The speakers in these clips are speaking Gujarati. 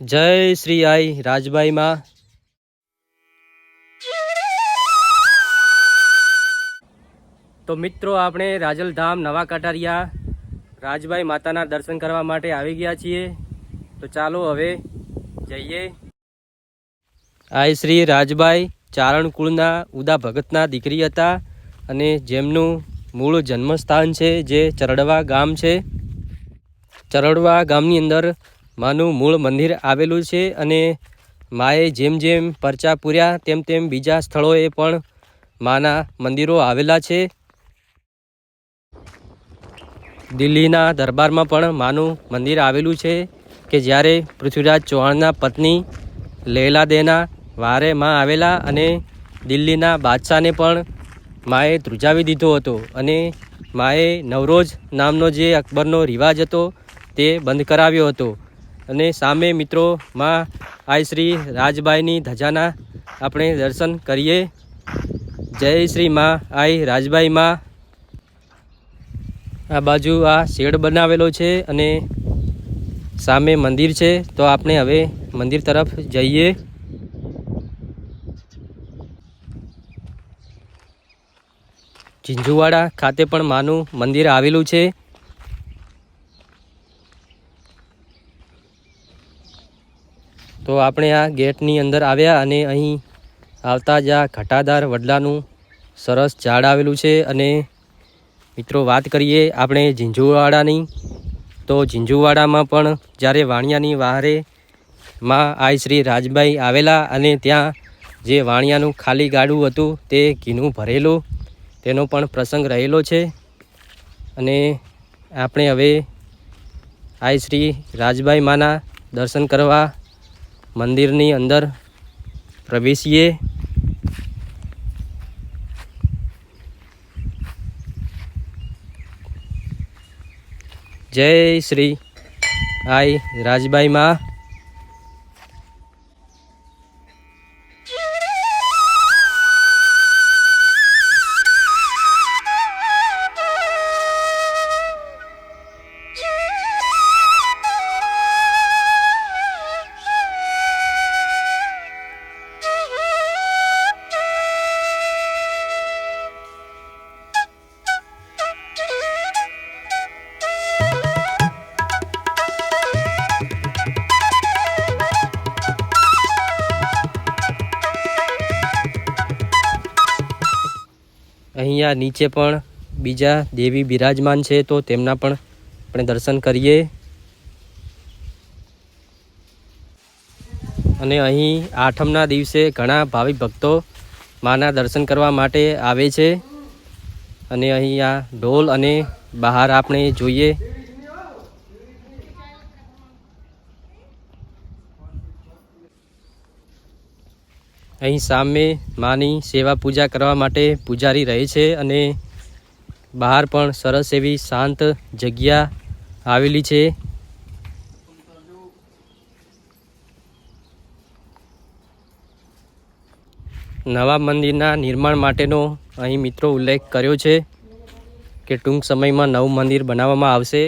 जय श्री आई राजबाई माँ। तो मित्रों આપણે રાજલધામ નવા કટારિયા રાજબાઈ માતાના દર્શન કરવા માટે આવી ગયા છીએ। તો ચાલો હવે જઈએ। આઈ શ્રી રાજબાઈ ચારણ કુળના ઉદા ભગતના દીકરી હતા અને જેમનું મૂળ જન્મસ્થાન છે જે ચરડવા ગામ છે। ચરડવા ગામની અંદર માનું મૂળ મંદિર આવેલું છે અને માએ જેમ જેમ પરચા પૂર્યા તેમ તેમ બીજા સ્થળોએ પણ માના મંદિરો આવેલા છે। દિલ્હીના દરબારમાં પણ માનું મંદિર આવેલું છે કે જ્યારે પૃથ્વીરાજ ચૌહાણના પત્ની લૈલાદેના વારે માં આવેલા અને દિલ્હીના બાદશાહને પણ માએ ધ્રુજાવી દીધો હતો અને માએ નવરોજ નામનો જે અકબરનો રિવાજ હતો તે બંધ કરાવ્યો હતો। અને સામે મિત્રો માં આઈ શ્રી રાજબાઈની ધજાના આપણે દર્શન કરીએ। જય શ્રી માં આઈ રાજબાઈ માં। આ બાજુ આ શેડ બનાવેલો છે અને સામે મંદિર છે। તો આપણે હવે મંદિર તરફ જઈએ। ઝીંઝુવાડા ખાતે પણ માનું મંદિર આવેલું છે। તો આપણે આ ગેટની અંદર આવ્યા અને અહીં આવતા જ આ ઘટાદાર વડલાનું સરસ ઝાડ આવેલું છે। અને મિત્રો વાત કરીએ આપણે ઝીંઝુવાડાની, તો ઝીંઝુવાડામાં પણ જ્યારે વાણિયાની વારે માં આઈ શ્રી રાજબાઈ આવેલા અને ત્યાં જે વાણિયાનું ખાલી ગાડું હતું તે ઘીનું ભરેલું તેનો પણ પ્રસંગ રહેલો છે। અને આપણે હવે આઈ શ્રી રાજબાઈ માના દર્શન કરવા મંદિરની અંદર પ્રવેશીએ। જય શ્રી આઈ રાજબાઈ માં। અહીંયા નીચે પણ બીજા દેવી બિરાજમાન છે તો તેમના પણ આપણે દર્શન કરીએ। અને અહીં આઠમના દિવસે ઘણા ભાવિક ભક્તો માના દર્શન કરવા માટે આવે છે। અને અહીંયા ઢોલ અને બહાર આપણે જોઈએ અહીં સામે માની સેવા પૂજા કરવા માટે પૂજારી રહે છે અને બહાર પણ સરસ એવી શાંત જગ્યા આવેલી છે। નવા મંદિરના નિર્માણ માટેનો અહીં મિત્રો ઉલ્લેખ કર્યો છે કે ટૂંક સમયમાં નવું મંદિર બનાવવામાં આવશે।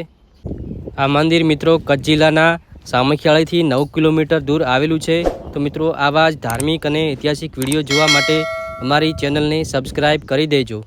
આ મંદિર મિત્રો કચ્છ જિલ્લાના સામખિયાળીથી 9 કિલોમીટર દૂર આવેલું છે। તો મિત્રો આવા જ ધાર્મિક અને ઐતિહાસિક વિડીયો જોવા માટે અમારી ચેનલને સબસ્ક્રાઈબ કરી દેજો।